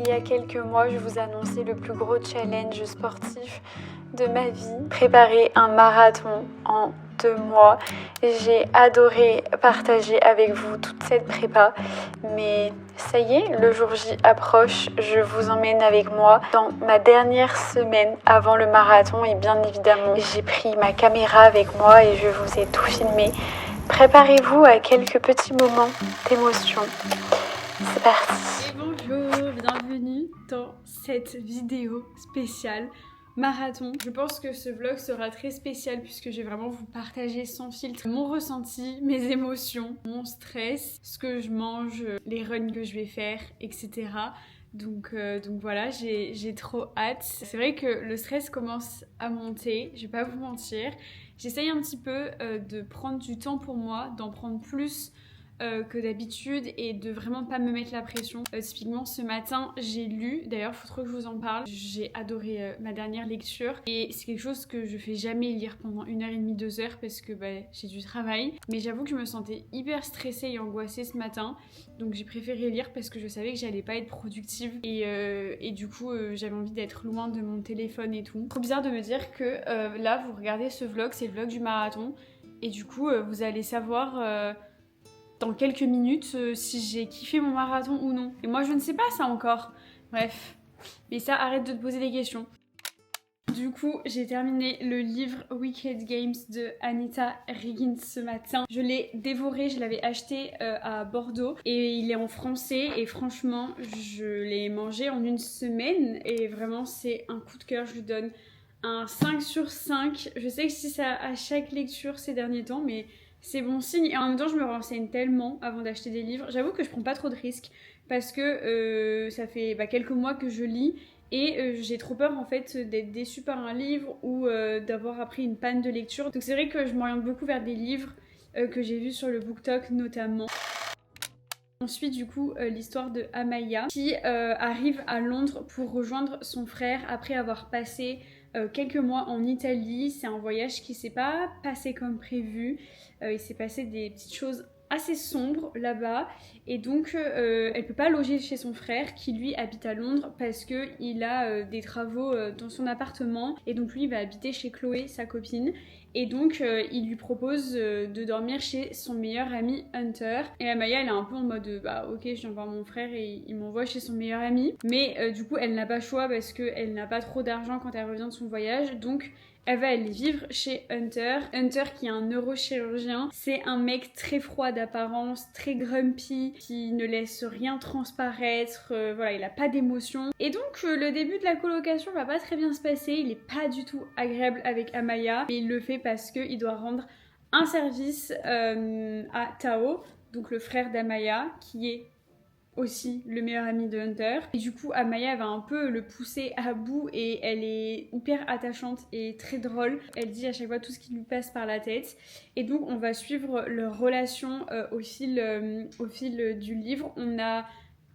Il y a quelques mois, je vous annonçais le plus gros challenge sportif de ma vie. Préparer un marathon en 2 mois. J'ai adoré partager avec vous toute cette prépa. Mais ça y est, le jour J approche. Je vous emmène avec moi dans ma dernière semaine avant le marathon. Et bien évidemment, j'ai pris ma caméra avec moi et je vous ai tout filmé. Préparez-vous à quelques petits moments d'émotion. C'est parti. Et bonjour, bienvenue dans cette vidéo spéciale marathon. Je pense que ce vlog sera très spécial puisque je vais vraiment vous partager sans filtre mon ressenti, mes émotions, mon stress, ce que je mange, les runs que je vais faire, etc. Donc voilà, j'ai trop hâte. C'est vrai que le stress commence à monter, je vais pas vous mentir. J'essaye un petit peu de prendre du temps pour moi, d'en prendre plus que d'habitude et de vraiment pas me mettre la pression. Typiquement ce matin j'ai lu, d'ailleurs faut trop que je vous en parle, j'ai adoré ma dernière lecture et c'est quelque chose que je fais jamais lire pendant 1h30, 2h parce que j'ai du travail, mais j'avoue que je me sentais hyper stressée et angoissée ce matin, donc j'ai préféré lire parce que je savais que j'allais pas être productive et du coup j'avais envie d'être loin de mon téléphone et tout. Trop bizarre de me dire que là vous regardez ce vlog, c'est le vlog du marathon et du coup vous allez savoir dans quelques minutes si j'ai kiffé mon marathon ou non. Et moi je ne sais pas ça encore. Bref, mais ça arrête de te poser des questions. Du coup, j'ai terminé le livre Wicked Games de Anita Higgins ce matin. Je l'ai dévoré, je l'avais acheté à Bordeaux et il est en français et franchement, je l'ai mangé en 1 semaine et vraiment c'est un coup de cœur, je lui donne un 5 sur 5. Je sais que si ça à chaque lecture ces derniers temps, mais c'est bon signe. Et en même temps, je me renseigne tellement avant d'acheter des livres. J'avoue que je prends pas trop de risques parce que ça fait quelques mois que je lis et j'ai trop peur en fait d'être déçue par un livre ou d'avoir appris une panne de lecture. Donc c'est vrai que je m'oriente beaucoup vers des livres que j'ai vus sur le BookTok notamment. Ensuite, du coup, l'histoire de Amaya qui arrive à Londres pour rejoindre son frère après avoir passé quelques mois en Italie. C'est un voyage qui s'est pas passé comme prévu. Il s'est passé des petites choses assez sombres là-bas et donc elle peut pas loger chez son frère qui lui habite à Londres parce que il a des travaux dans son appartement et donc lui il va habiter chez Chloé, sa copine. Et donc il lui propose de dormir chez son meilleur ami Hunter. Et Amaya elle est un peu en mode ok je viens voir mon frère et il m'envoie chez son meilleur ami. Mais du coup elle n'a pas le choix parce qu'elle n'a pas trop d'argent quand elle revient de son voyage. Donc elle va aller vivre chez Hunter. Hunter qui est un neurochirurgien. C'est un mec très froid d'apparence, très grumpy, qui ne laisse rien transparaître. Voilà, il a pas d'émotion. Et donc le début de la colocation va pas très bien se passer. Il est pas du tout agréable avec Amaya. Mais il le fait parce qu'il doit rendre un service à Tao, donc le frère d'Amaya, qui est aussi le meilleur ami de Hunter. Et du coup, Amaya va un peu le pousser à bout et elle est hyper attachante et très drôle. Elle dit à chaque fois tout ce qui lui passe par la tête. Et donc, on va suivre leur relation au fil du livre. On a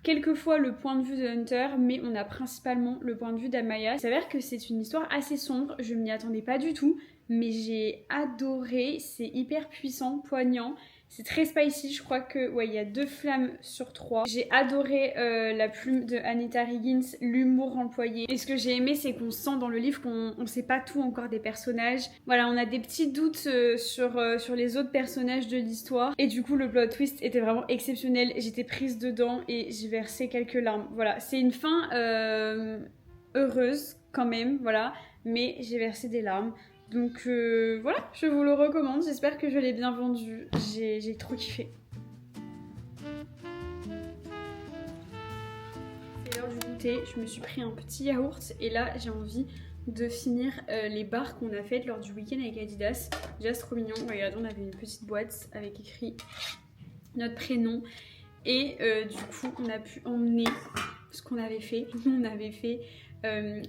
quelquefois le point de vue de Hunter, mais on a principalement le point de vue d'Amaya. Il s'avère que c'est une histoire assez sombre, je m'y attendais pas du tout, mais j'ai adoré, c'est hyper puissant, poignant. C'est très spicy, je crois que il y a 2 flammes sur 3. J'ai adoré la plume de Anita Higgins, l'humour employé. Et ce que j'ai aimé, c'est qu'on sent dans le livre qu'on sait pas tout encore des personnages. Voilà, on a des petits doutes sur les autres personnages de l'histoire. Et du coup, le plot twist était vraiment exceptionnel. J'étais prise dedans et j'ai versé quelques larmes. Voilà, c'est une fin heureuse quand même, voilà. Mais j'ai versé des larmes. Donc voilà, je vous le recommande, j'espère que je l'ai bien vendu, j'ai trop kiffé. C'est l'heure du goûter, je me suis pris un petit yaourt et là j'ai envie de finir les barres qu'on a faites lors du week-end avec Adidas. Déjà c'est trop mignon, regardez on avait une petite boîte avec écrit notre prénom et du coup on a pu emmener ce qu'on avait fait. On avait fait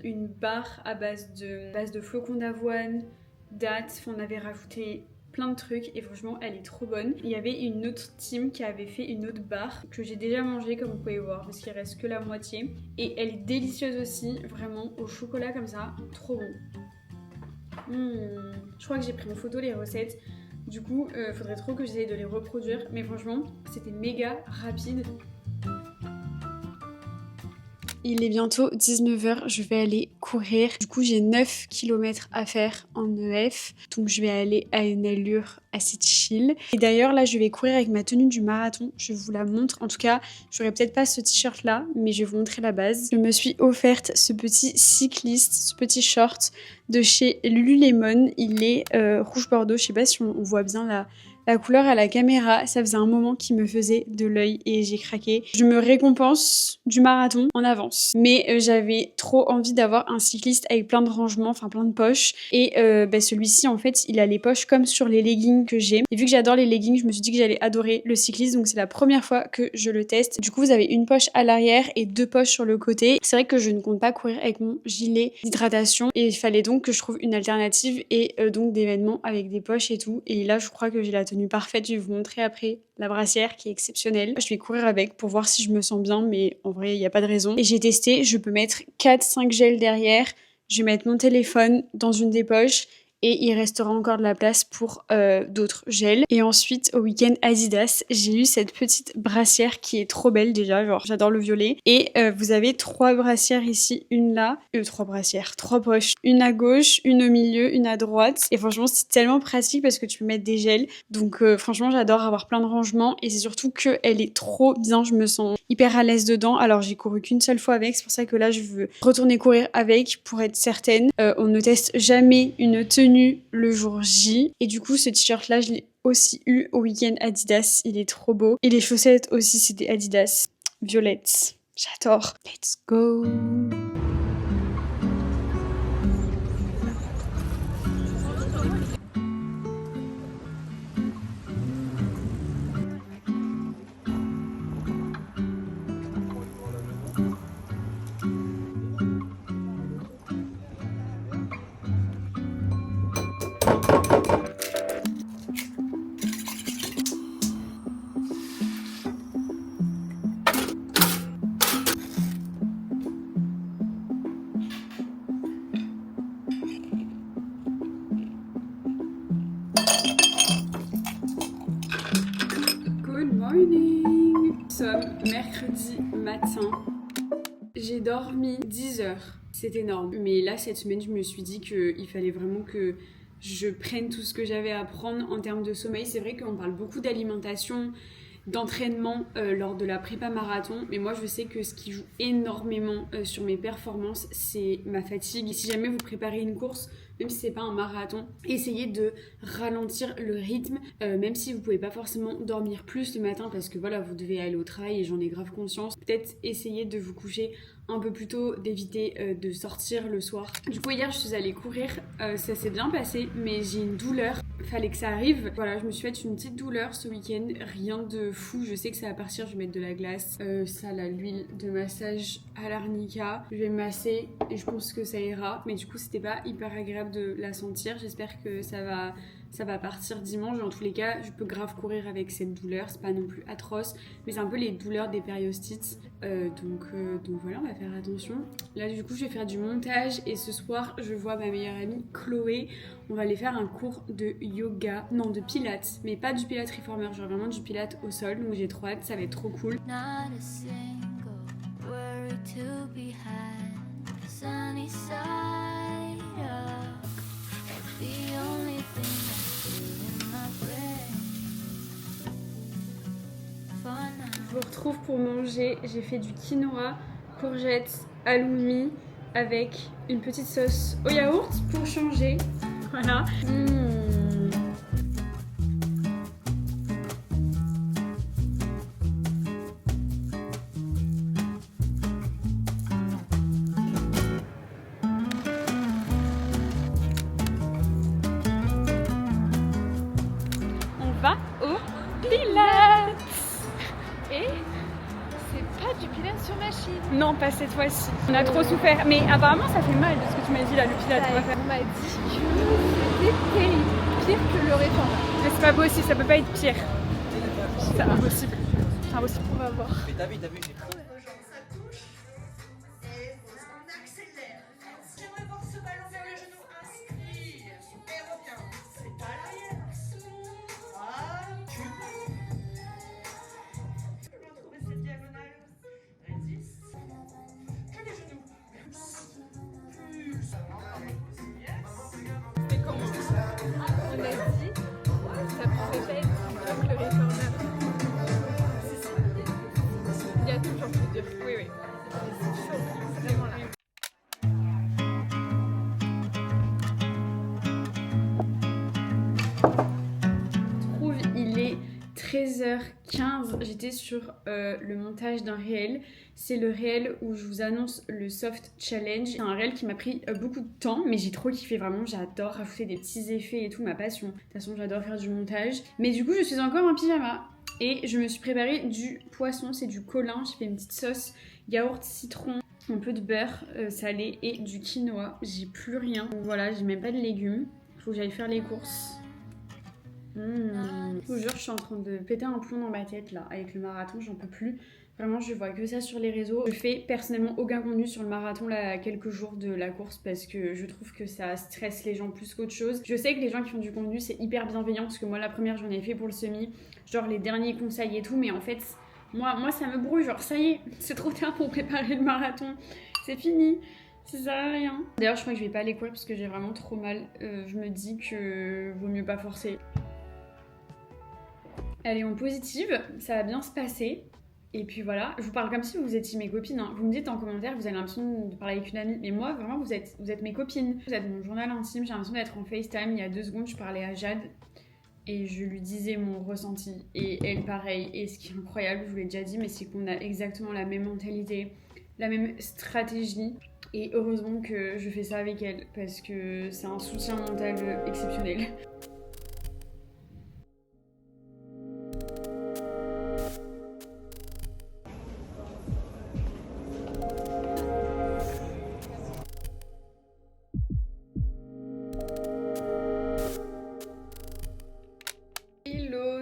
une barre à base de flocons d'avoine, dattes, on avait rajouté plein de trucs et franchement elle est trop bonne. Il y avait une autre team qui avait fait une autre barre que j'ai déjà mangée comme vous pouvez voir parce qu'il reste que la moitié et elle est délicieuse aussi, vraiment au chocolat comme ça, trop bon. Je crois que j'ai pris en photo les recettes. Du coup, faudrait trop que j'essaye de les reproduire. Mais franchement, c'était méga rapide. il est bientôt 19h, je vais aller courir. Du coup, j'ai 9 km à faire en EF, donc je vais aller à une allure assez chill. Et d'ailleurs, là, je vais courir avec ma tenue du marathon, je vous la montre. En tout cas, j'aurais peut-être pas ce t-shirt là, mais je vais vous montrer la base. Je me suis offerte ce petit cycliste, ce petit short de chez Lululemon. Il est rouge bordeaux, je sais pas si on voit bien la couleur à la caméra. Ça faisait un moment qui me faisait de l'œil et j'ai craqué. Je me récompense du marathon en avance. Mais j'avais trop envie d'avoir un cycliste avec plein de rangements, enfin plein de poches. Et celui-ci, en fait, il a les poches comme sur les leggings que j'ai. Et vu que j'adore les leggings, je me suis dit que j'allais adorer le cycliste. Donc c'est la première fois que je le teste. Du coup, vous avez une poche à l'arrière et 2 poches sur le côté. C'est vrai que je ne compte pas courir avec mon gilet d'hydratation. Et il fallait donc que je trouve une alternative et donc des vêtements avec des poches et tout. Et là, je crois que j'ai la tenue parfaite. Je vais vous montrer après la brassière qui est exceptionnelle. Je vais courir avec pour voir si je me sens bien, mais en vrai, il n'y a pas de raison. Et j'ai testé, je peux mettre 4-5 gels derrière. Je vais mettre mon téléphone dans une des poches et il restera encore de la place pour d'autres gels. Et ensuite, au week-end Adidas, j'ai eu cette petite brassière qui est trop belle déjà, genre j'adore le violet. Et vous avez 3 brassières ici, une là, 3 brassières, 3 poches, une à gauche, une au milieu, une à droite. Et franchement, c'est tellement pratique parce que tu peux mettre des gels. Donc franchement, j'adore avoir plein de rangements et c'est surtout qu'elle est trop bien, je me sens hyper à l'aise dedans. Alors j'ai couru qu'une seule fois avec, c'est pour ça que là je veux retourner courir avec pour être certaine. On ne teste jamais une tenue le jour J. Et du coup, ce t-shirt là, je l'ai aussi eu au week-end Adidas. Il est trop beau. Et les chaussettes aussi, c'était Adidas. Violettes. J'adore. Let's go. Nous sommes mercredi matin. J'ai dormi 10 heures. C'est énorme. Mais là, cette semaine, je me suis dit qu'il fallait vraiment que je prenne tout ce que j'avais à prendre en termes de sommeil. C'est vrai qu'on parle beaucoup d'alimentation, d'entraînement lors de la prépa marathon. Mais moi, je sais que ce qui joue énormément sur mes performances, c'est ma fatigue. Et si jamais vous préparez une course, même si c'est pas un marathon, essayez de ralentir le rythme, même si vous pouvez pas forcément dormir plus le matin parce que voilà, vous devez aller au travail et j'en ai grave conscience. Peut-être essayez de vous coucher un peu plus tôt, d'éviter de sortir le soir. Du coup, hier, je suis allée courir, ça s'est bien passé, mais j'ai une douleur. Fallait que ça arrive. Voilà, je me suis fait une petite douleur ce week-end, rien de fou. Je sais que ça va partir, je vais mettre de la glace, ça, l'huile de massage à l'arnica. Je vais me masser et je pense que ça ira. Mais du coup, c'était pas hyper agréable de la sentir. J'espère que ça va partir dimanche. En tous les cas, je peux grave courir avec cette douleur. C'est pas non plus atroce, mais c'est un peu les douleurs des périostites. Donc voilà, on va faire attention. Là, du coup, je vais faire du montage et ce soir, je vois ma meilleure amie Chloé. On va aller faire un cours de yoga, non de pilates, mais pas du pilates reformer, genre vraiment du pilates au sol. Donc j'ai trop hâte, ça va être trop cool. Je vous retrouve pour manger. J'ai fait du quinoa, courgettes, halloumi avec une petite sauce au yaourt pour changer. Voilà. On va au Pilates. Et c'est pas du pilates sur machine. non, pas cette fois-ci. On a trop souffert. Mais apparemment, ça fait mal de ce que tu m'as dit là, le Pilates. On m'a dit que c'était terrible, pire que le réforme. Mais c'est pas possible, ça peut pas être pire. C'est impossible. C'est impossible. On va voir. Mais t'as vu, j'ai pris. Ça touche et on accélère. J'aimerais voir ce ballon vers le genou. Inspire et reviens. C'est pas l'arrière. Ah, tu peux retrouver cette diagonale. 10. C'est chaud, vraiment là. Il est 13h15, j'étais sur le montage d'un réel. C'est le réel où je vous annonce le soft challenge. C'est un réel qui m'a pris beaucoup de temps, mais j'ai trop kiffé, vraiment. J'adore rajouter des petits effets et tout, ma passion. De toute façon, j'adore faire du montage. Mais du coup, je suis encore en pyjama et je me suis préparé du poisson, c'est du colin. J'ai fait une petite sauce yaourt citron, un peu de beurre salé et du quinoa. J'ai plus rien. Donc voilà, j'ai même pas de légumes. Faut que j'aille faire les courses. Je vous jure, je suis en train de péter un plomb dans ma tête là, avec le marathon, j'en peux plus. Vraiment, je vois que ça sur les réseaux. Je fais personnellement aucun contenu sur le marathon là, à quelques jours de la course parce que je trouve que ça stresse les gens plus qu'autre chose. Je sais que les gens qui font du contenu, c'est hyper bienveillant parce que moi, la première, j'en ai fait pour le semi, genre les derniers conseils et tout, mais en fait, moi ça me brouille, genre ça y est, c'est trop tard pour préparer le marathon, c'est fini. Ça sert à rien. D'ailleurs, je crois que je vais pas aller courir parce que j'ai vraiment trop mal. Je me dis que vaut mieux pas forcer. Allez, en positive, ça va bien se passer. Et puis voilà, je vous parle comme si vous étiez mes copines. Hein. Vous me dites en commentaire, vous avez l'impression de parler avec une amie. Mais moi, vraiment, vous êtes mes copines. Vous êtes mon journal intime. J'ai l'impression d'être en FaceTime. Il y a 2 secondes, je parlais à Jade et je lui disais mon ressenti. Et elle, pareil. Et ce qui est incroyable, je vous l'ai déjà dit, mais c'est qu'on a exactement la même mentalité, la même stratégie. Et heureusement que je fais ça avec elle parce que c'est un soutien mental exceptionnel.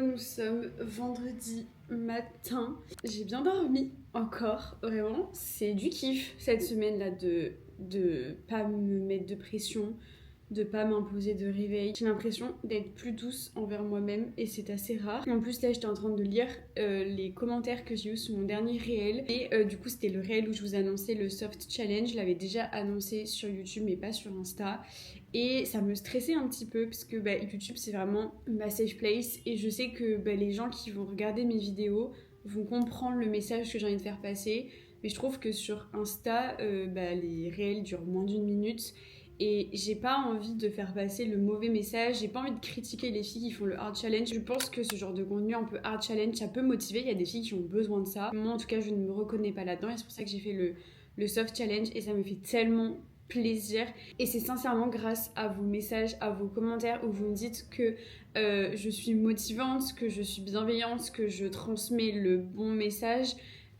Nous sommes vendredi matin. J'ai bien dormi encore, vraiment. C'est du kiff cette semaine-là de pas me mettre de pression, de pas m'imposer de réveil. J'ai l'impression d'être plus douce envers moi-même et c'est assez rare. En plus là j'étais en train de lire les commentaires que j'ai eu sur mon dernier réel et du coup c'était le réel où je vous annonçais le soft challenge. Je l'avais déjà annoncé sur YouTube mais pas sur Insta et ça me stressait un petit peu parce que YouTube c'est vraiment ma safe place et je sais que les gens qui vont regarder mes vidéos vont comprendre le message que j'ai envie de faire passer, mais je trouve que sur Insta les réels durent moins d'1 minute. Et j'ai pas envie de faire passer le mauvais message, j'ai pas envie de critiquer les filles qui font le hard challenge. Je pense que ce genre de contenu un peu hard challenge, ça peut motiver, il y a des filles qui ont besoin de ça. Moi en tout cas je ne me reconnais pas là-dedans et c'est pour ça que j'ai fait le soft challenge et ça me fait tellement plaisir. Et c'est sincèrement grâce à vos messages, à vos commentaires où vous me dites que je suis motivante, que je suis bienveillante, que je transmets le bon message,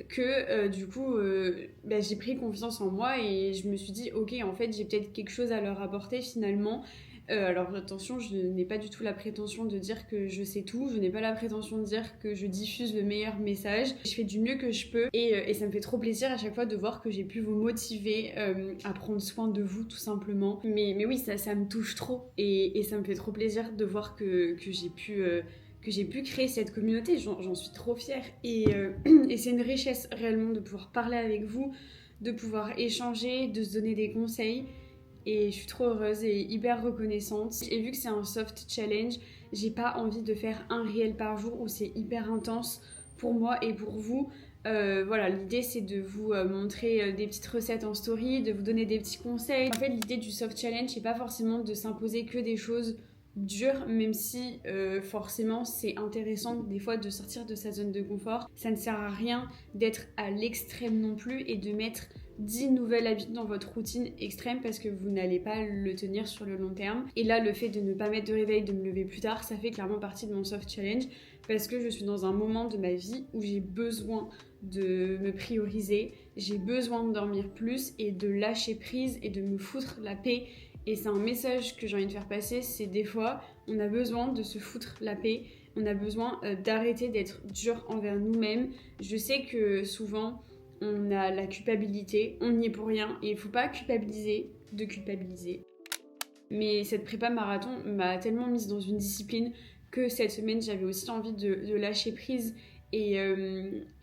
que du coup j'ai pris confiance en moi et je me suis dit ok en fait j'ai peut-être quelque chose à leur apporter finalement. Alors attention, je n'ai pas du tout la prétention de dire que je sais tout, je n'ai pas la prétention de dire que je diffuse le meilleur message, je fais du mieux que je peux et ça me fait trop plaisir à chaque fois de voir que j'ai pu vous motiver à prendre soin de vous tout simplement. Mais oui ça me touche trop et ça me fait trop plaisir de voir que j'ai pu créer cette communauté, j'en suis trop fière et c'est une richesse réellement de pouvoir parler avec vous, de pouvoir échanger, de se donner des conseils et je suis trop heureuse et hyper reconnaissante. Et vu que c'est un soft challenge, j'ai pas envie de faire un réel par jour où c'est hyper intense pour moi et pour vous. Voilà, l'idée c'est de vous montrer des petites recettes en story, de vous donner des petits conseils. En fait l'idée du soft challenge c'est pas forcément de s'imposer que des choses dur, même si forcément c'est intéressant des fois de sortir de sa zone de confort. Ça ne sert à rien d'être à l'extrême non plus et de mettre 10 nouvelles habitudes dans votre routine extrême parce que vous n'allez pas le tenir sur le long terme. Et là le fait de ne pas mettre de réveil, de me lever plus tard, ça fait clairement partie de mon soft challenge parce que je suis dans un moment de ma vie où j'ai besoin de me prioriser, j'ai besoin de dormir plus et de lâcher prise et de me foutre la paix. Et c'est un message que j'ai envie de faire passer, c'est des fois on a besoin de se foutre la paix, on a besoin d'arrêter d'être dur envers nous-mêmes. Je sais que souvent on a la culpabilité, on n'y est pour rien et il faut pas culpabiliser de culpabiliser. Mais cette prépa marathon m'a tellement mise dans une discipline que cette semaine j'avais aussi envie de lâcher prise. Et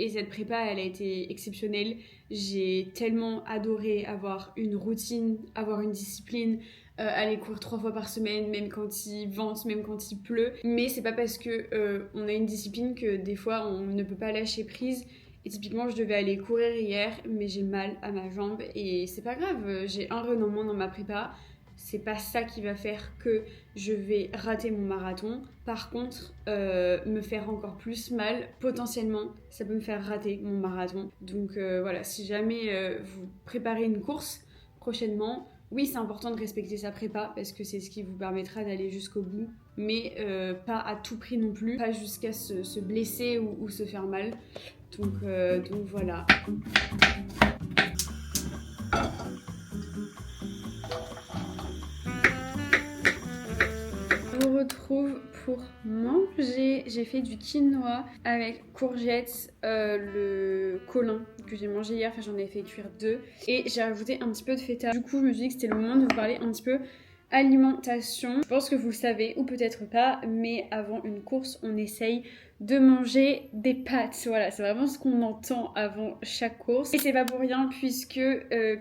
cette prépa, elle a été exceptionnelle. J'ai tellement adoré avoir une routine, avoir une discipline, aller courir 3 fois par semaine, même quand il vente, même quand il pleut. Mais c'est pas parce que on a une discipline que des fois on ne peut pas lâcher prise. Et typiquement, je devais aller courir hier, mais j'ai mal à ma jambe et c'est pas grave, j'ai un run en moins dans ma prépa. C'est pas ça qui va faire que je vais rater mon marathon. Par contre, me faire encore plus mal, potentiellement, ça peut me faire rater mon marathon. Donc voilà, si jamais vous préparez une course prochainement, oui, c'est important de respecter sa prépa parce que c'est ce qui vous permettra d'aller jusqu'au bout, mais pas à tout prix non plus, pas jusqu'à se blesser ou se faire mal. Donc voilà. Je vous retrouve pour manger. J'ai fait du quinoa avec courgettes, le colin que j'ai mangé hier, enfin j'en ai fait cuire 2 et j'ai rajouté un petit peu de feta. Du coup je me suis dit que c'était le moment de vous parler un petit peu alimentation. Je pense que vous le savez ou peut-être pas, mais avant une course on essaye de manger des pâtes. Voilà, c'est vraiment ce qu'on entend avant chaque course. Et c'est pas pour rien puisque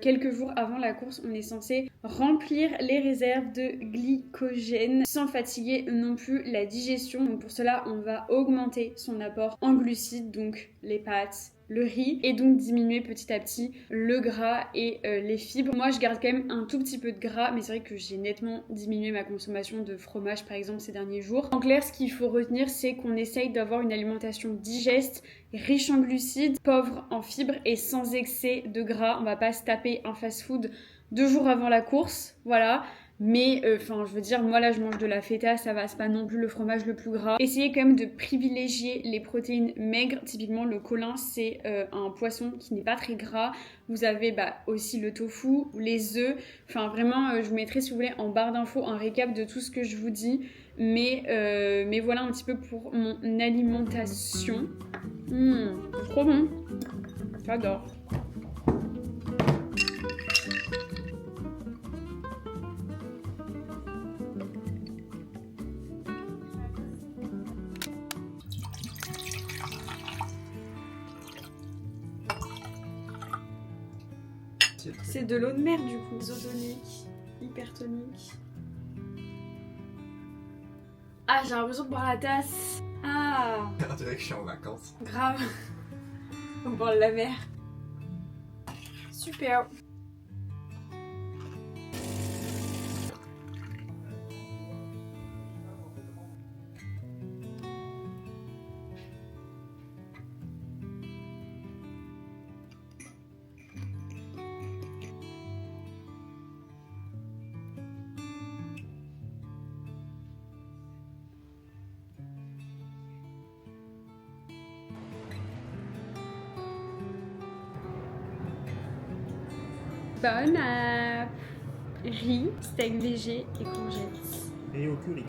quelques jours avant la course, on est censé remplir les réserves de glycogène sans fatiguer non plus la digestion. Donc pour cela, on va augmenter son apport en glucides, donc les pâtes, le riz, et donc diminuer petit à petit le gras et les fibres. Moi je garde quand même un tout petit peu de gras, mais c'est vrai que j'ai nettement diminué ma consommation de fromage par exemple ces derniers jours. En clair, ce qu'il faut retenir, c'est qu'on essaye d'avoir une alimentation digeste, riche en glucides, pauvre en fibres et sans excès de gras. On va pas se taper un fast-food 2 jours avant la course, voilà. Mais enfin je veux dire, moi là je mange de la feta, ça va, c'est pas non plus le fromage le plus gras. Essayez quand même de privilégier les protéines maigres. Typiquement le colin c'est un poisson qui n'est pas très gras. Vous avez aussi le tofu, les œufs. Enfin vraiment je vous mettrai si vous voulez en barre d'infos un récap de tout ce que je vous dis. Mais voilà un petit peu pour mon alimentation. Trop bon, j'adore. C'est de l'eau de mer du coup, isotonique, hypertonique. Ah, j'ai l'impression de boire la tasse. Ah, On dirait que je suis en vacances. grave. On boit de la mer. Super. Bon app. Riz, steak végé et courgettes. Et au curry.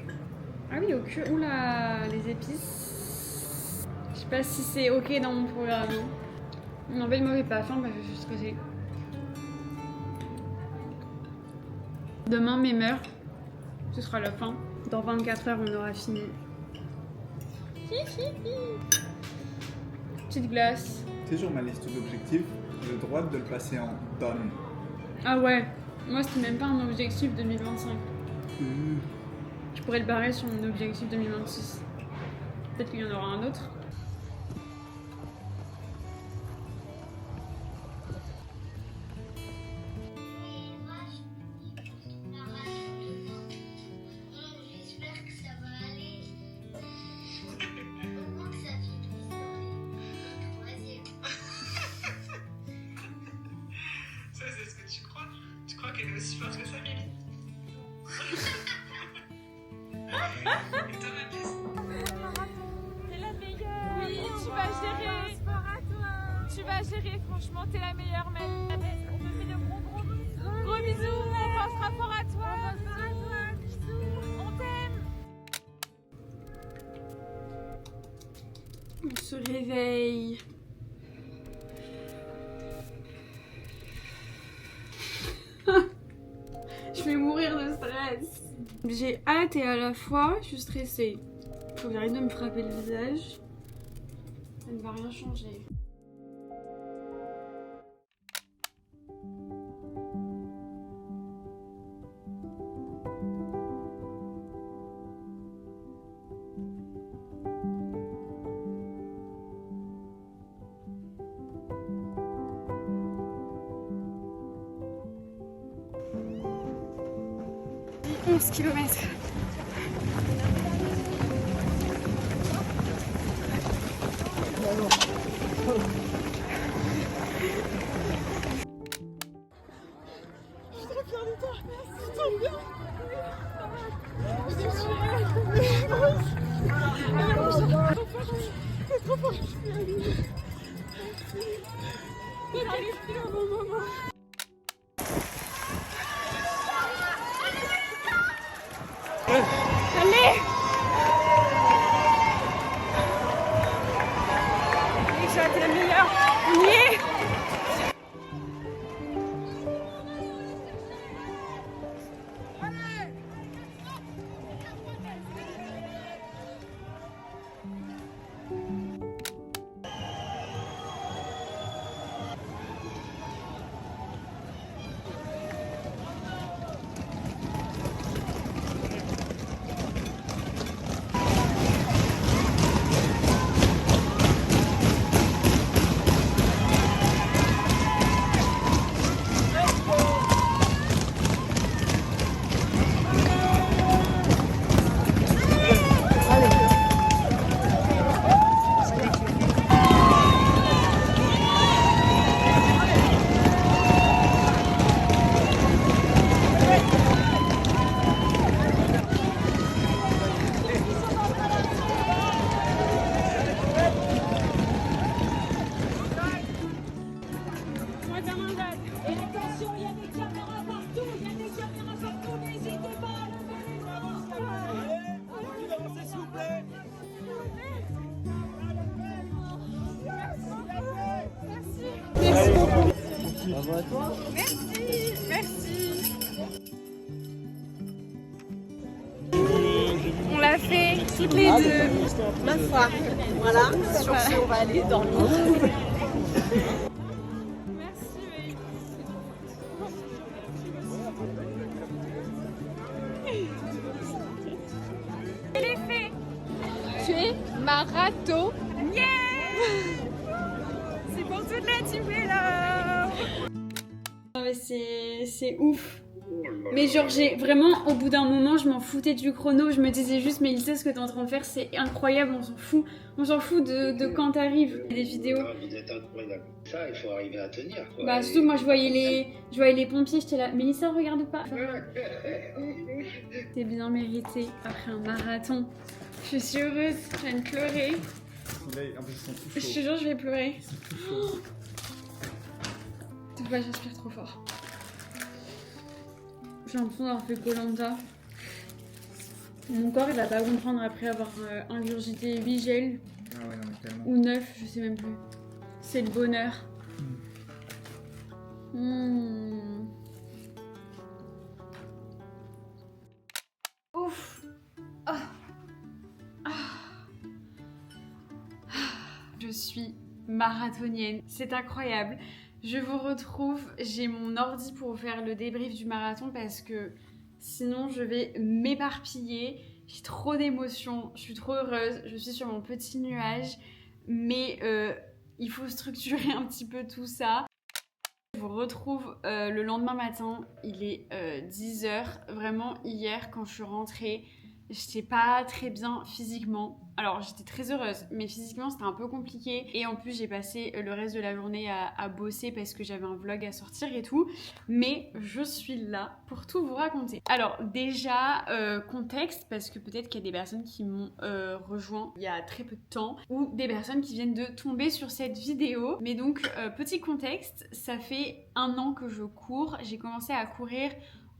Ah oui, au curry. Oula, les épices. Je sais pas si c'est ok dans mon programme. En fait, moi j'ai pas faim, je suis stressée. Demain, mémeur, ce sera la fin. Dans 24 heures, on aura fini. Petite glace. C'est sur ma liste d'objectifs, j'ai le droit de le passer en done. Ah ouais, moi c'était même pas un objectif 2025. Je pourrais le barrer sur mon objectif 2026. Peut-être qu'il y en aura un autre. J'espère que ça va aller. Au moins que ça finisse dans le 3e. Ça, c'est ce que tu crois. Tu crois qu'elle est aussi forte que ça, Mimi? Et toi, ma pièce? T'es la meilleure. Oui, tu vas gérer. Tu vas gérer, franchement, t'es la meilleure, Mel. On te fait de gros bisous. Gros bisous, on pensera fort à toi. On t'aime. On se réveille. Je vais mourir de stress. J'ai hâte et à la fois, je suis stressée. Faut que j'arrête de me frapper le visage. Ça ne va rien changer. 11 km. Allez! Déjà, t'es la meilleure! On y est! Bravo à toi. Merci, merci. On l'a fait toutes les deux. Ma foi, voilà, sur ce on va aller dormir. Merci, elle est fait. Tu es marathon. Yeah. C'est pour toute la team là. C'est ouf. Mais genre j'ai vraiment au bout d'un moment je m'en foutais du chrono, je me disais juste mais Ilse ce que t'es en train de faire c'est incroyable, on s'en fout de quand t'arrives. Des vidéos. Ça il faut arriver à tenir quoi. Bah surtout moi je voyais les pompiers, j'étais là, Mélissa regarde pas. C'est bien mérité après un marathon. Je suis heureuse, je viens de pleurer. Je te jure je vais pleurer. Bah, j'inspire trop fort. J'ai l'impression d'avoir fait Koh-Lanta. Mon corps il va pas comprendre après avoir ingurgité 8 gels. Ah ouais, non, mais tellement. Ou 9, je sais même plus. C'est le bonheur. Ouf. Je suis marathonienne. C'est incroyable. Je vous retrouve, j'ai mon ordi pour vous faire le débrief du marathon parce que sinon je vais m'éparpiller. J'ai trop d'émotions, je suis trop heureuse, je suis sur mon petit nuage, mais il faut structurer un petit peu tout ça. Je vous retrouve le lendemain matin, il est 10h. Vraiment hier quand je suis rentrée, j'étais pas très bien physiquement. Alors j'étais très heureuse, mais physiquement c'était un peu compliqué. Et en plus j'ai passé le reste de la journée à bosser parce que j'avais un vlog à sortir et tout. Mais je suis là pour tout vous raconter. Alors déjà, contexte, parce que peut-être qu'il y a des personnes qui m'ont rejoint il y a très peu de temps. Ou des personnes qui viennent de tomber sur cette vidéo. Mais donc, petit contexte, ça fait 1 an que je cours. J'ai commencé à courir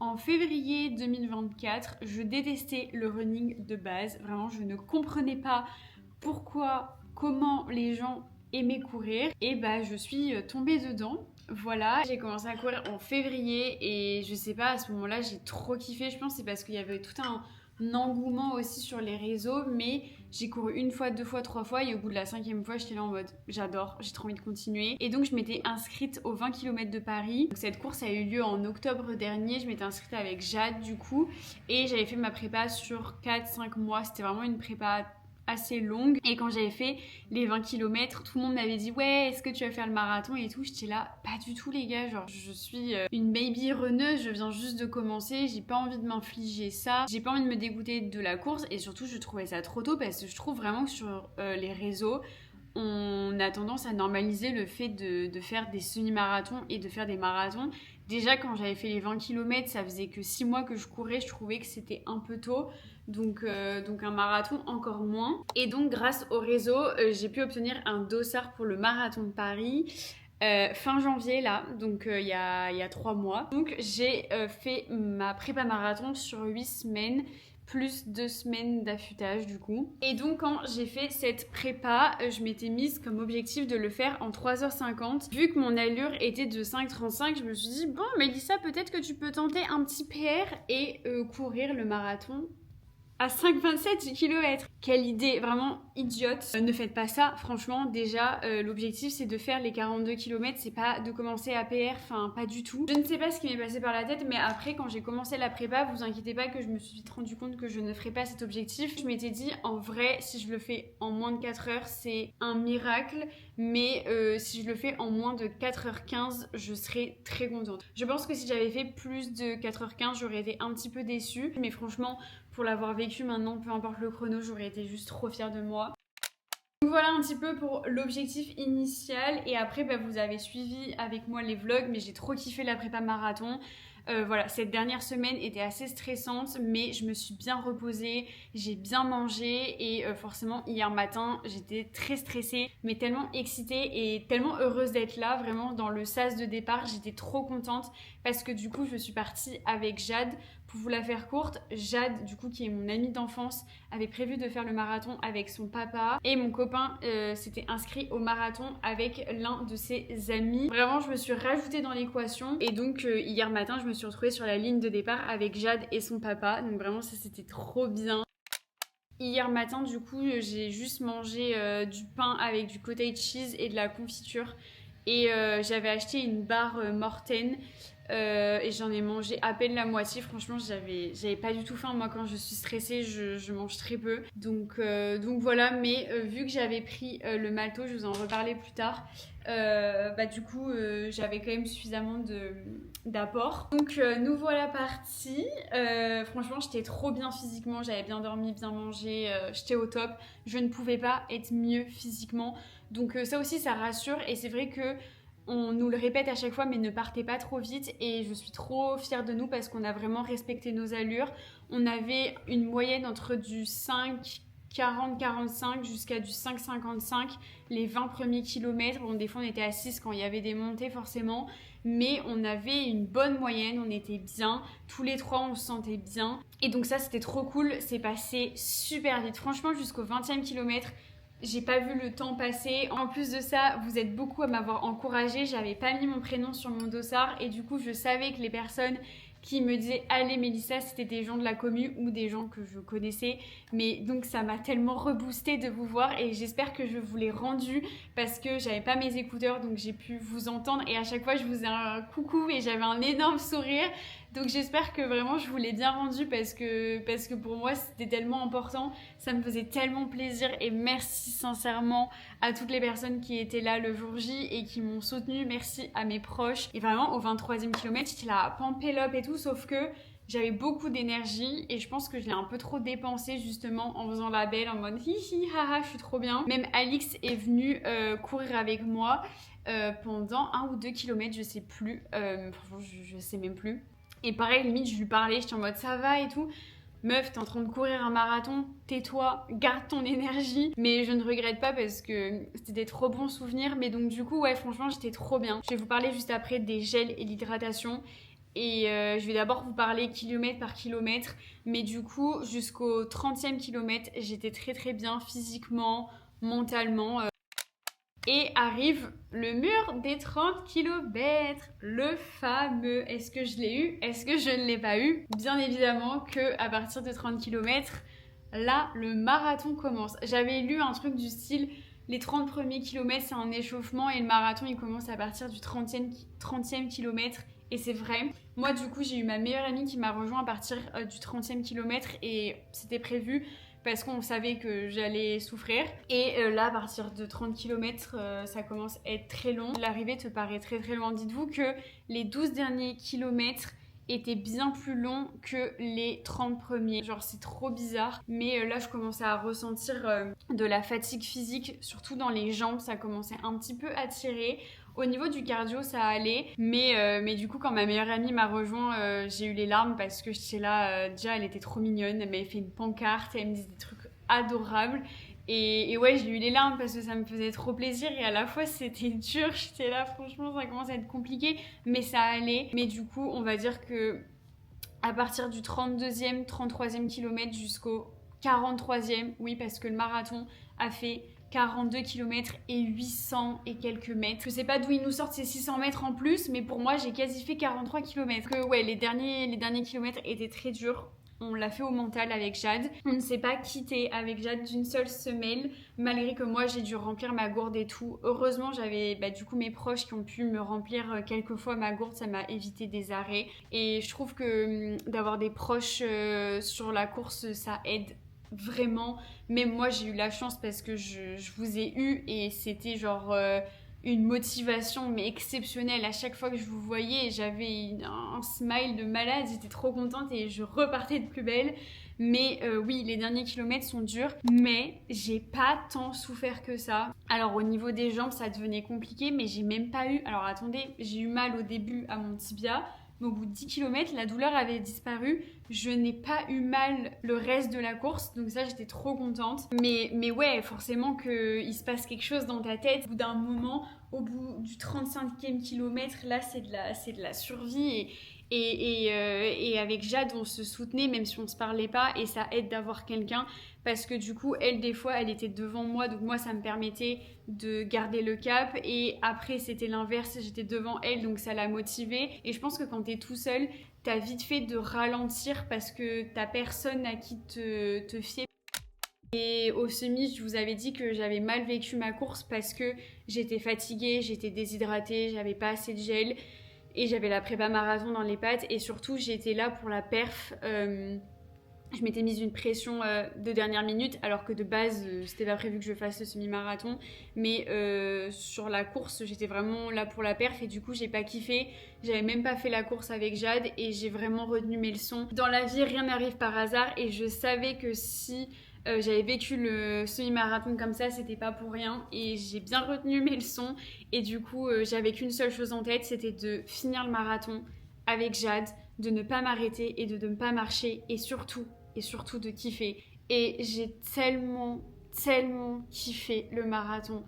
en février 2024, je détestais le running de base. Vraiment, je ne comprenais pas pourquoi, comment les gens aimaient courir. Et bah, je suis tombée dedans. Voilà, j'ai commencé à courir en février et je sais pas, à ce moment-là, j'ai trop kiffé. Je pense que c'est parce qu'il y avait tout un engouement aussi sur les réseaux, mais j'ai couru 1 fois, 2 fois, 3 fois et au bout de la 5e fois j'étais là en mode j'adore, j'ai trop envie de continuer. Et donc je m'étais inscrite aux 20 km de Paris. Donc, cette course a eu lieu en octobre dernier, je m'étais inscrite avec Jade du coup et j'avais fait ma prépa sur 4-5 mois, c'était vraiment une prépa assez longue. Et quand j'avais fait les 20 km, tout le monde m'avait dit ouais, est-ce que tu vas faire le marathon et tout. J'étais là, pas du tout les gars, genre je suis une baby runneuse, je viens juste de commencer, j'ai pas envie de m'infliger ça, j'ai pas envie de me dégoûter de la course et surtout je trouvais ça trop tôt parce que je trouve vraiment que sur les réseaux, on a tendance à normaliser le fait de faire des semi-marathons et de faire des marathons. Déjà, quand j'avais fait les 20 km, ça faisait que 6 mois que je courais, je trouvais que c'était un peu tôt. Donc un marathon encore moins. Et donc, grâce au réseau, j'ai pu obtenir un dossard pour le marathon de Paris. Fin janvier là, donc il y a 3 mois. Donc j'ai fait ma prépa marathon sur 8 semaines plus 2 semaines d'affûtage du coup. Et donc quand j'ai fait cette prépa, je m'étais mise comme objectif de le faire en 3h50. Vu que mon allure était de 5h35, je me suis dit bon Mélissa, peut-être que tu peux tenter un petit PR et courir le marathon à 5,27 km. Quelle idée vraiment idiote. Ne faites pas ça, franchement. Déjà, l'objectif c'est de faire les 42 km, c'est pas de commencer à PR, enfin pas du tout. Je ne sais pas ce qui m'est passé par la tête, mais après quand j'ai commencé la prépa, vous inquiétez pas que je me suis vite rendu compte que je ne ferais pas cet objectif. Je m'étais dit en vrai, si je le fais en moins de 4 heures, c'est un miracle, mais si je le fais en moins de 4h15, je serais très contente. Je pense que si j'avais fait plus de 4h15, j'aurais été un petit peu déçue, mais franchement, pour l'avoir vécu maintenant, peu importe le chrono, j'aurais été juste trop fière de moi. Donc voilà un petit peu pour l'objectif initial et après vous avez suivi avec moi les vlogs, mais j'ai trop kiffé la prépa marathon. Voilà, cette dernière semaine était assez stressante, mais je me suis bien reposée, j'ai bien mangé et forcément hier matin j'étais très stressée, mais tellement excitée et tellement heureuse d'être là, vraiment dans le sas de départ, j'étais trop contente parce que du coup je suis partie avec Jade. Pour vous la faire courte, Jade, du coup, qui est mon amie d'enfance, avait prévu de faire le marathon avec son papa. Et mon copain s'était inscrit au marathon avec l'un de ses amis. Vraiment, je me suis rajoutée dans l'équation. Et donc, hier matin, je me suis retrouvée sur la ligne de départ avec Jade et son papa. Donc vraiment, ça, c'était trop bien. Hier matin, du coup, j'ai juste mangé du pain avec du cottage cheese et de la confiture. Et j'avais acheté une barre Morten. Et j'en ai mangé à peine la moitié. Franchement, j'avais pas du tout faim. Moi, quand je suis stressée, je mange très peu. Donc voilà. Mais vu que j'avais pris le malto, je vous en reparlerai plus tard. Du coup, j'avais quand même suffisamment d'apport. Donc nous voilà partis. Franchement, j'étais trop bien physiquement. J'avais bien dormi, bien mangé. J'étais au top. Je ne pouvais pas être mieux physiquement. Donc ça aussi, ça rassure. Et c'est vrai que on nous le répète à chaque fois, mais ne partez pas trop vite. Et je suis trop fière de nous parce qu'on a vraiment respecté nos allures. On avait une moyenne entre du 5,40-45 jusqu'à du 5,55 les 20 premiers kilomètres. Bon, des fois on était à 6 quand il y avait des montées forcément, mais on avait une bonne moyenne, on était bien. Tous les trois on se sentait bien. Et donc ça c'était trop cool, c'est passé super vite. Franchement jusqu'au 20e kilomètre, j'ai pas vu le temps passer. En plus de ça, vous êtes beaucoup à m'avoir encouragée. J'avais pas mis mon prénom sur mon dossard et du coup, je savais que les personnes qui me disaient allez Mélissa, c'était des gens de la commu ou des gens que je connaissais. Mais donc ça m'a tellement reboosté de vous voir et j'espère que je vous l'ai rendu parce que j'avais pas mes écouteurs donc j'ai pu vous entendre et à chaque fois je vous ai un coucou et j'avais un énorme sourire. Donc j'espère que vraiment je vous l'ai bien rendu parce que pour moi c'était tellement important, ça me faisait tellement plaisir et merci sincèrement à toutes les personnes qui étaient là le jour J et qui m'ont soutenue, merci à mes proches. Et vraiment au 23e kilomètre j'étais là pampélope et tout sauf que j'avais beaucoup d'énergie et je pense que je l'ai un peu trop dépensée justement en faisant la belle en mode hi hi haha je suis trop bien. Même Alix est venue courir avec moi pendant 1 ou 2 kilomètres je sais plus, franchement je sais même plus. Et pareil, limite, je lui parlais, j'étais en mode ça va et tout. Meuf, t'es en train de courir un marathon, tais-toi, garde ton énergie. Mais je ne regrette pas parce que c'était des trop bons souvenirs. Mais donc du coup, ouais, franchement, j'étais trop bien. Je vais vous parler juste après des gels et l'hydratation. Et je vais d'abord vous parler kilomètre par kilomètre. Mais du coup, jusqu'au 30e kilomètre, j'étais très très bien physiquement, mentalement. Et arrive le mur des 30 km, le fameux. Est-ce que je l'ai eu? Est-ce que je ne l'ai pas eu? Bien évidemment qu'à partir de 30 km, là, le marathon commence. J'avais lu un truc du style, les 30 premiers kilomètres, c'est un échauffement et le marathon, il commence à partir du 30e kilomètre. Et c'est vrai. Moi, du coup, j'ai eu ma meilleure amie qui m'a rejoint à partir du 30e kilomètre et c'était prévu parce qu'on savait que j'allais souffrir. Et là, à partir de 30 km, ça commence à être très long. L'arrivée te paraît très très loin. Dites-vous que les 12 derniers kilomètres étaient bien plus longs que les 30 premiers. Genre c'est trop bizarre. Mais là, je commençais à ressentir de la fatigue physique, surtout dans les jambes. Ça commençait un petit peu à tirer. Au niveau du cardio, ça allait, mais du coup, quand ma meilleure amie m'a rejoint, j'ai eu les larmes parce que j'étais là, déjà, elle était trop mignonne, elle m'avait fait une pancarte, elle me disait des trucs adorables, et ouais, j'ai eu les larmes parce que ça me faisait trop plaisir, et à la fois, c'était dur, j'étais là, franchement, ça commence à être compliqué, mais ça allait, mais du coup, on va dire que à partir du 32e, 33e kilomètre jusqu'au 43e, oui, parce que le marathon a fait 42 km et 800 et quelques mètres. Je sais pas d'où ils nous sortent ces 600 mètres en plus, mais pour moi, j'ai quasi fait 43 km. Que ouais, les derniers kilomètres étaient très durs. On l'a fait au mental avec Jade. On ne s'est pas quitté avec Jade d'une seule semelle, malgré que moi, j'ai dû remplir ma gourde et tout. Heureusement, j'avais du coup mes proches qui ont pu me remplir quelques fois ma gourde, ça m'a évité des arrêts. Et je trouve que d'avoir des proches sur la course, ça aide vraiment. Même moi j'ai eu la chance parce que je vous ai eu et c'était genre une motivation mais exceptionnelle. À chaque fois que je vous voyais, j'avais un smile de malade, j'étais trop contente et je repartais de plus belle. Mais oui, les derniers kilomètres sont durs, mais j'ai pas tant souffert que ça. Alors au niveau des jambes, ça devenait compliqué, mais j'ai même pas eu... Alors attendez, j'ai eu mal au début à mon tibia, mais au bout de 10 km, la douleur avait disparu. Je n'ai pas eu mal le reste de la course, donc ça, j'étais trop contente. Mais ouais, forcément qu'il se passe quelque chose dans ta tête. Au bout d'un moment, au bout du 35e kilomètre, là, c'est de la survie. Et avec Jade, on se soutenait, même si on ne se parlait pas, et ça aide d'avoir quelqu'un. Parce que du coup, elle, des fois, elle était devant moi, donc moi, ça me permettait de garder le cap. Et après, c'était l'inverse, j'étais devant elle, donc ça l'a motivée. Et je pense que quand t'es tout seul, t'as vite fait de ralentir parce que t'as personne à qui te fier. Et au semi, je vous avais dit que j'avais mal vécu ma course parce que j'étais fatiguée, j'étais déshydratée, j'avais pas assez de gel. Et j'avais la prépa marathon dans les pattes. Et surtout, j'étais là pour la perf. Je m'étais mise une pression de dernière minute, alors que de base, c'était pas prévu que je fasse ce semi-marathon. Mais sur la course, j'étais vraiment là pour la perf et du coup, j'ai pas kiffé. J'avais même pas fait la course avec Jade et j'ai vraiment retenu mes leçons. Dans la vie, rien n'arrive par hasard et je savais que si j'avais vécu le semi-marathon comme ça, c'était pas pour rien et j'ai bien retenu mes leçons. Et du coup, j'avais qu'une seule chose en tête, c'était de finir le marathon avec Jade, de ne pas m'arrêter et de ne pas marcher et surtout de kiffer. Et j'ai tellement kiffé le marathon.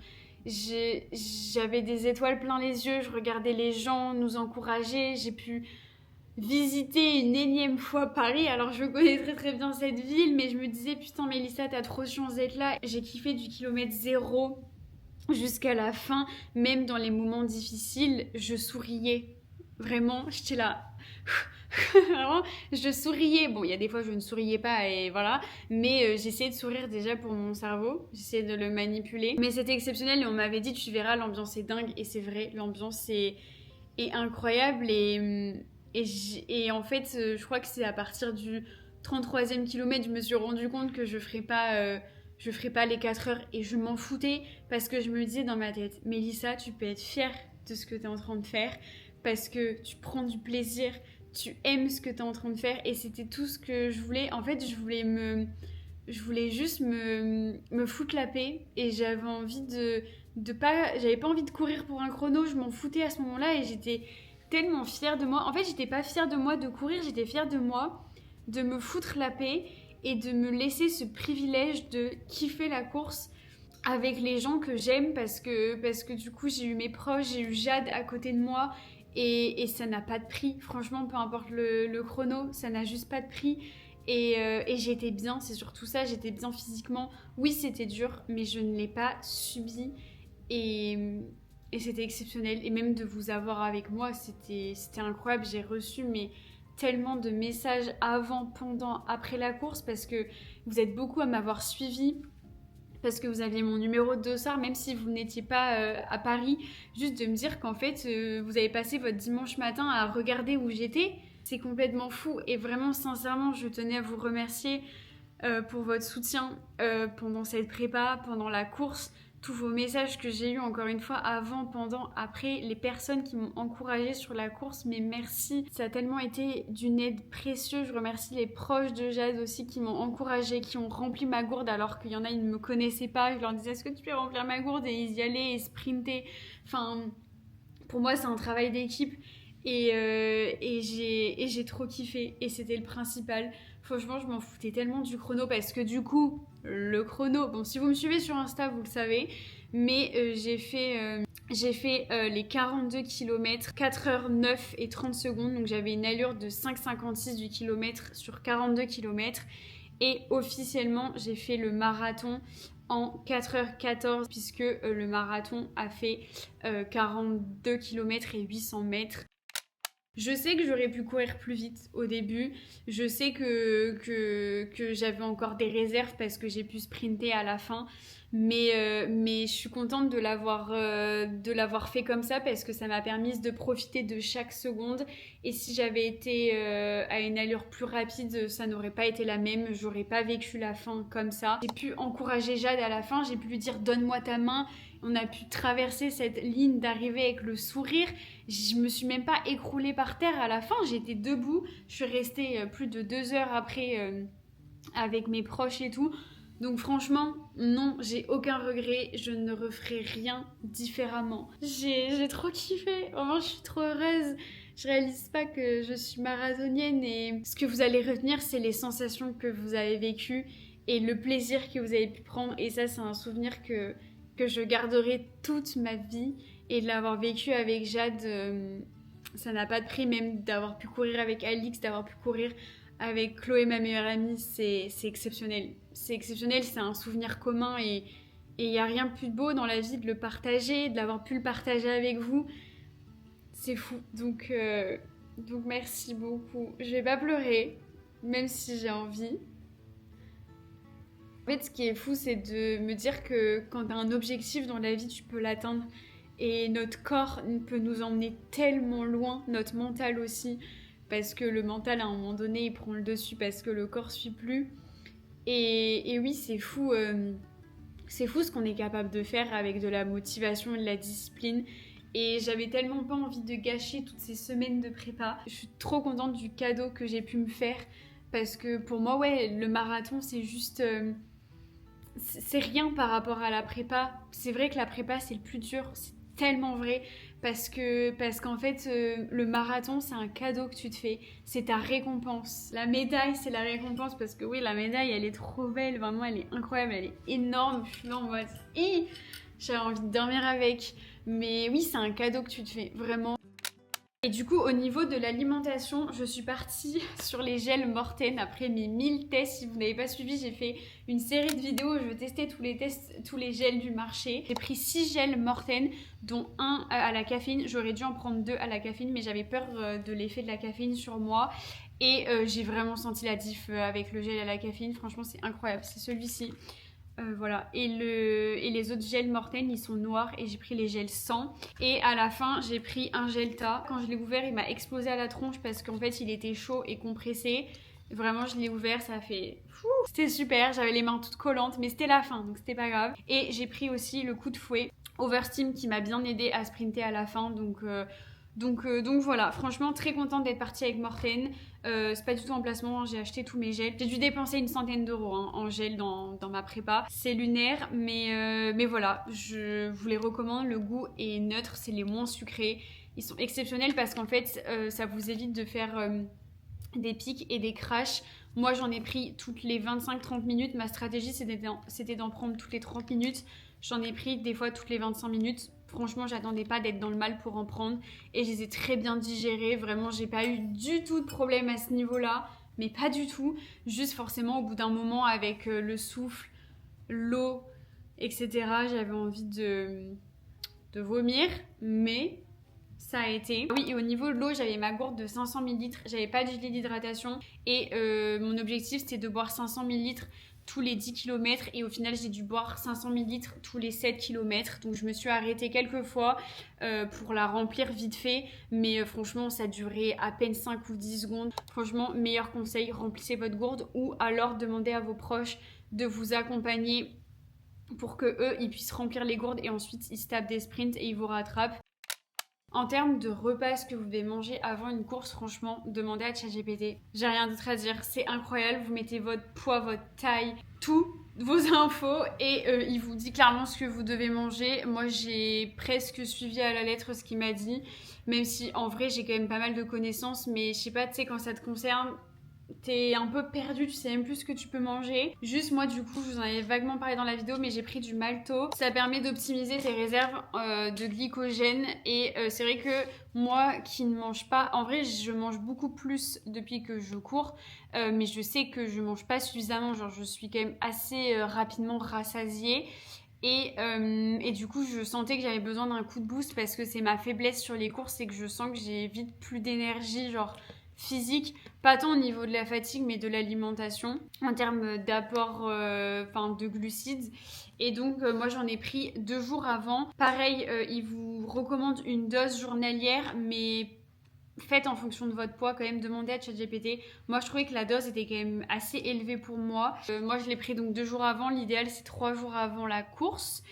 J'avais des étoiles plein les yeux, je regardais les gens nous encourager, j'ai pu visiter une énième fois Paris. Alors je connais très très bien cette ville, mais je me disais putain Mélissa, t'as trop de chance d'être là. J'ai kiffé du kilomètre 0 jusqu'à la fin, même dans les moments difficiles, je souriais. Vraiment, j'étais là. Vraiment, je souriais. Bon, il y a des fois je ne souriais pas et voilà, mais j'essayais de sourire déjà pour mon cerveau, j'essayais de le manipuler. Mais c'était exceptionnel et on m'avait dit tu verras, l'ambiance est dingue et c'est vrai, l'ambiance est incroyable et en fait, je crois que c'est à partir du 33e kilomètre, je me suis rendu compte que je ferais pas les 4 heures et je m'en foutais parce que je me disais dans ma tête, Mélissa, tu peux être fière de ce que tu es en train de faire parce que tu prends du plaisir, tu aimes ce que tu es en train de faire et c'était tout ce que je voulais. En fait, je voulais juste me foutre la paix et j'avais envie j'avais pas envie de courir pour un chrono, je m'en foutais à ce moment-là et j'étais tellement fière de moi. En fait, j'étais pas fière de moi de courir, j'étais fière de moi de me foutre la paix et de me laisser ce privilège de kiffer la course avec les gens que j'aime parce que du coup, j'ai eu mes proches, j'ai eu Jade à côté de moi et ça n'a pas de prix. Franchement, peu importe le chrono, ça n'a juste pas de prix. Et j'étais bien, c'est surtout ça, j'étais bien physiquement. Oui, c'était dur, mais je ne l'ai pas subi et c'était exceptionnel. Et même de vous avoir avec moi, c'était incroyable. J'ai reçu tellement de messages avant, pendant, après la course parce que vous êtes beaucoup à m'avoir suivi. Parce que vous aviez mon numéro de dossard, même si vous n'étiez pas à Paris, juste de me dire qu'en fait, vous avez passé votre dimanche matin à regarder où j'étais. C'est complètement fou et vraiment, sincèrement, je tenais à vous remercier pour votre soutien pendant cette prépa, pendant la course. Tous vos messages que j'ai eus encore une fois avant, pendant, après, les personnes qui m'ont encouragée sur la course, mais merci, ça a tellement été d'une aide précieuse. Je remercie les proches de Jade aussi qui m'ont encouragée, qui ont rempli ma gourde alors qu'il y en a, ils ne me connaissaient pas. Je leur disais est-ce que tu peux remplir ma gourde, et ils y allaient et sprintaient. Enfin, pour moi c'est un travail d'équipe et j'ai trop kiffé et c'était le principal. Franchement, je m'en foutais tellement du chrono parce que du coup, le chrono, bon, si vous me suivez sur Insta, vous le savez, mais j'ai fait les 42 km, 4h09 et 30 secondes, donc j'avais une allure de 5,56 du kilomètre sur 42 km. Et officiellement, j'ai fait le marathon en 4h14 puisque le marathon a fait 42 km et 800 mètres. Je sais que j'aurais pu courir plus vite au début, je sais que j'avais encore des réserves parce que j'ai pu sprinter à la fin, mais je suis contente de l'avoir fait comme ça parce que ça m'a permis de profiter de chaque seconde, et si j'avais été à une allure plus rapide, ça n'aurait pas été la même, j'aurais pas vécu la fin comme ça. J'ai pu encourager Jade à la fin, j'ai pu lui dire donne-moi ta main. On a pu traverser cette ligne d'arrivée avec le sourire. Je me suis même pas écroulée par terre à la fin. J'étais debout. Je suis restée plus de 2 heures après avec mes proches et tout. Donc franchement, non, j'ai aucun regret. Je ne referai rien différemment. J'ai trop kiffé. Vraiment, je suis trop heureuse. Je réalise pas que je suis marathonienne, et ce que vous allez retenir, c'est les sensations que vous avez vécues et le plaisir que vous avez pu prendre. Et ça, c'est un souvenir que je garderai toute ma vie, et de l'avoir vécu avec Jade, ça n'a pas de prix, même d'avoir pu courir avec Alix, d'avoir pu courir avec Chloé, ma meilleure amie, c'est exceptionnel. C'est exceptionnel, c'est un souvenir commun, et il n'y a rien de plus beau dans la vie de le partager, de l'avoir pu le partager avec vous. C'est fou, donc merci beaucoup. Je vais pas pleurer, même si j'ai envie. En fait, ce qui est fou, c'est de me dire que quand tu as un objectif dans la vie, tu peux l'atteindre. Et notre corps peut nous emmener tellement loin, notre mental aussi. Parce que le mental, à un moment donné, il prend le dessus parce que le corps ne suit plus. Et oui, c'est fou. C'est fou ce qu'on est capable de faire avec de la motivation et de la discipline. Et j'avais tellement pas envie de gâcher toutes ces semaines de prépa. Je suis trop contente du cadeau que j'ai pu me faire. Parce que pour moi, ouais, le marathon, c'est juste... c'est rien par rapport à la prépa. C'est vrai que la prépa, c'est le plus dur. C'est tellement vrai. Parce qu'en fait, le marathon, c'est un cadeau que tu te fais. C'est ta récompense. La médaille, c'est la récompense. Parce que oui, la médaille, elle est trop belle. Vraiment, elle est incroyable. Elle est énorme. Je suis là en mode... J'avais envie de dormir avec. Mais oui, c'est un cadeau que tu te fais. Vraiment. Et du coup, au niveau de l'alimentation, je suis partie sur les gels Morten après mes 1000 tests. Si vous n'avez pas suivi, j'ai fait une série de vidéos où je testais tous les gels du marché. J'ai pris 6 gels Morten, dont un à la caféine. J'aurais dû en prendre 2 à la caféine, mais j'avais peur de l'effet de la caféine sur moi. Et j'ai vraiment senti la diff avec le gel à la caféine. Franchement, c'est incroyable. C'est celui-ci. Voilà, et les autres gels Morten, ils sont noirs, et j'ai pris les gels sans. Et à la fin, j'ai pris un Gelta. Quand je l'ai ouvert, il m'a explosé à la tronche parce qu'en fait, il était chaud et compressé. Vraiment, je l'ai ouvert, ça a fait... C'était super, j'avais les mains toutes collantes, mais c'était la fin, donc c'était pas grave. Et j'ai pris aussi le coup de fouet Oversteam qui m'a bien aidé à sprinter à la fin, donc voilà, franchement très contente d'être partie avec Morten. C'est pas du tout en placement, j'ai acheté tous mes gels. J'ai dû dépenser une centaine d'euros en gel dans ma prépa. C'est lunaire, mais voilà, je vous les recommande. Le goût est neutre, c'est les moins sucrés. Ils sont exceptionnels parce qu'en fait, ça vous évite de faire des pics et des crashs. Moi, j'en ai pris toutes les 25-30 minutes. Ma stratégie, c'était d'en prendre toutes les 30 minutes. J'en ai pris des fois toutes les 25 minutes. Franchement, j'attendais pas d'être dans le mal pour en prendre. Et je les ai très bien digérés. Vraiment, j'ai pas eu du tout de problème à ce niveau-là. Mais pas du tout. Juste forcément, au bout d'un moment, avec le souffle, l'eau, etc., j'avais envie de vomir. Mais ça a été. Oui, et au niveau de l'eau, j'avais ma gourde de 500 ml. J'avais pas de gilet d'hydratation. Et mon objectif, c'était de boire 500 ml tous les 10 km et au final j'ai dû boire 500 ml tous les 7 km. Donc je me suis arrêtée quelques fois pour la remplir vite fait, mais franchement ça durait à peine 5 ou 10 secondes. Franchement, meilleur conseil, remplissez votre gourde ou alors demandez à vos proches de vous accompagner pour que eux ils puissent remplir les gourdes et ensuite ils se tapent des sprints et ils vous rattrapent. En termes de repas que vous devez manger avant une course, franchement, demandez à ChatGPT. J'ai rien d'autre à dire, c'est incroyable. Vous mettez votre poids, votre taille, tout, vos infos et il vous dit clairement ce que vous devez manger. Moi, j'ai presque suivi à la lettre ce qu'il m'a dit, même si en vrai, j'ai quand même pas mal de connaissances, mais je sais pas, tu sais, quand ça te concerne, t'es un peu perdu, tu sais même plus ce que tu peux manger. Juste moi du coup, je vous en avais vaguement parlé dans la vidéo, mais j'ai pris du malto. Ça permet d'optimiser tes réserves de glycogène et c'est vrai que moi qui ne mange pas, en vrai je mange beaucoup plus depuis que je cours, mais je sais que je mange pas suffisamment, genre je suis quand même assez rapidement rassasiée. Et du coup, je sentais que j'avais besoin d'un coup de boost parce que c'est ma faiblesse sur les courses, c'est que je sens que j'ai vite plus d'énergie, genre physique, pas tant au niveau de la fatigue mais de l'alimentation en termes d'apport de glucides. Et donc moi j'en ai pris 2 jours avant. Pareil, ils vous recommandent une dose journalière, mais faites en fonction de votre poids, quand même demandez à ChatGPT. Moi je trouvais que la dose était quand même assez élevée pour moi. Moi je l'ai pris donc 2 jours avant, l'idéal c'est 3 jours avant la course.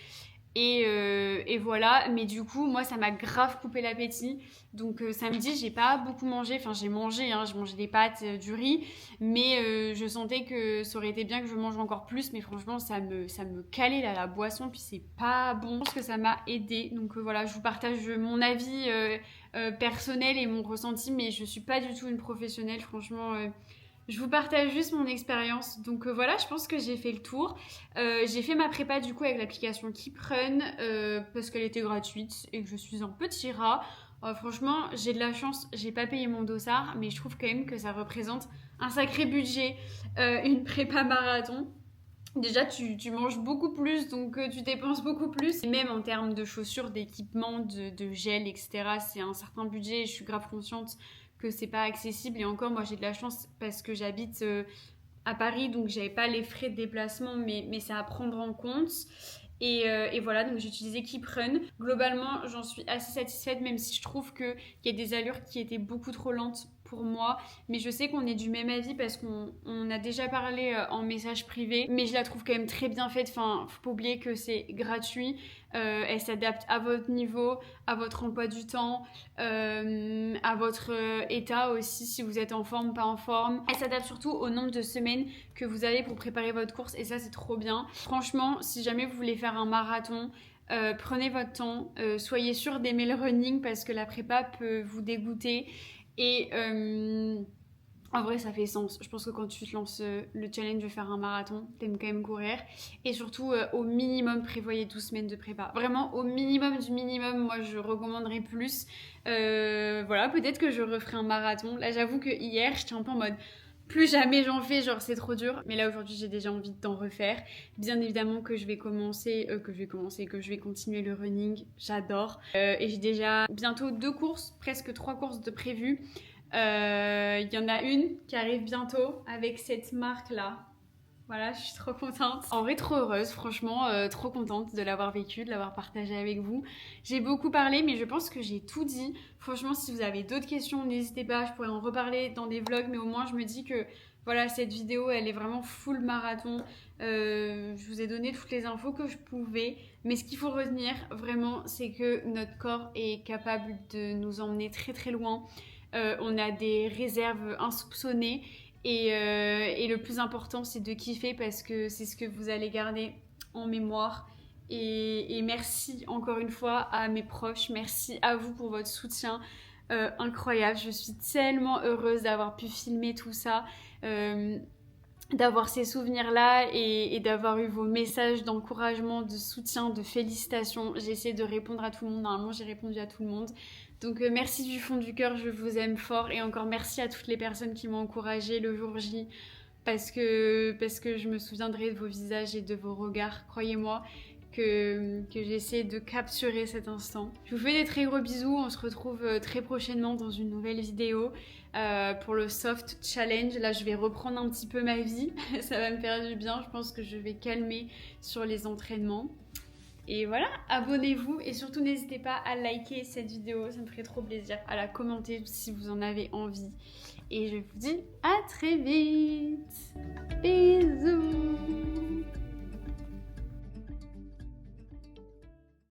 Et voilà, mais du coup moi ça m'a grave coupé l'appétit. Donc samedi j'ai pas beaucoup mangé, enfin j'ai mangé, j'ai mangé des pâtes, du riz, mais je sentais que ça aurait été bien que je mange encore plus, mais franchement ça me calait là, la boisson, puis c'est pas bon. Je pense que ça m'a aidé, donc voilà, je vous partage mon avis personnel et mon ressenti, mais je suis pas du tout une professionnelle, franchement. Je vous partage juste mon expérience. Donc voilà, je pense que j'ai fait le tour. J'ai fait ma prépa du coup avec l'application KeepRun parce qu'elle était gratuite et que je suis un petit rat. Franchement, j'ai de la chance, j'ai pas payé mon dossard, mais je trouve quand même que ça représente un sacré budget, une prépa marathon. Déjà, tu manges beaucoup plus, donc tu dépenses beaucoup plus. Et même en termes de chaussures, d'équipements, de gel, etc., c'est un certain budget. Je suis grave consciente que c'est pas accessible. Et encore, moi, j'ai de la chance parce que j'habite à Paris, donc j'avais pas les frais de déplacement, mais c'est à prendre en compte. Et voilà, donc j'ai utilisé KeepRun. Globalement, j'en suis assez satisfaite, même si je trouve qu'il y a des allures qui étaient beaucoup trop lentes pour moi. Mais je sais qu'on est du même avis parce qu'on a déjà parlé en message privé. Mais je la trouve quand même très bien faite. Enfin, faut pas oublier que c'est gratuit. Elle s'adapte à votre niveau, à votre emploi du temps, à votre état aussi, si vous êtes en forme, pas en forme. Elle s'adapte surtout au nombre de semaines que vous avez pour préparer votre course et ça c'est trop bien. Franchement, si jamais vous voulez faire un marathon, prenez votre temps, soyez sûr d'aimer le running parce que la prépa peut vous dégoûter et en vrai ça fait sens. Je pense que quand tu te lances le challenge de faire un marathon, t'aimes quand même courir et surtout au minimum prévoyez 12 semaines de prépa. Vraiment au minimum du minimum, moi je recommanderais plus. Voilà, peut-être que je referai un marathon. Là j'avoue que hier j'étais un peu en mode plus jamais j'en fais, genre c'est trop dur. Mais là aujourd'hui j'ai déjà envie d'en refaire. Bien évidemment que je vais continuer le running, j'adore. Et j'ai déjà bientôt 2 courses, presque 3 courses de prévues. Il y en a une qui arrive bientôt avec cette marque là. Voilà, je suis trop contente. En vrai, trop heureuse, franchement, trop contente de l'avoir vécu, de l'avoir partagé avec vous. J'ai beaucoup parlé, mais je pense que j'ai tout dit. Franchement, si vous avez d'autres questions, n'hésitez pas, je pourrais en reparler dans des vlogs, mais au moins je me dis que voilà, cette vidéo, elle est vraiment full marathon. Je vous ai donné toutes les infos que je pouvais, mais ce qu'il faut retenir vraiment, c'est que notre corps est capable de nous emmener très très loin. On a des réserves insoupçonnées. Et le plus important c'est de kiffer parce que c'est ce que vous allez garder en mémoire et merci encore une fois à mes proches, merci à vous pour votre soutien incroyable. Je suis tellement heureuse d'avoir pu filmer tout ça, d'avoir ces souvenirs là et d'avoir eu vos messages d'encouragement, de soutien, de félicitations. J'essaie de répondre à tout le monde, normalement j'ai répondu à tout le monde. Donc merci du fond du cœur, je vous aime fort et encore merci à toutes les personnes qui m'ont encouragée le jour J parce que je me souviendrai de vos visages et de vos regards, croyez-moi. que j'essaie de capturer cet instant. Je vous fais des très gros bisous, on se retrouve très prochainement dans une nouvelle vidéo pour le soft challenge. Là je vais reprendre un petit peu ma vie, ça va me faire du bien, je pense que je vais calmer sur les entraînements. Et voilà, abonnez-vous et surtout n'hésitez pas à liker cette vidéo, ça me ferait trop plaisir, à la commenter si vous en avez envie. Et je vous dis à très vite. Bisous.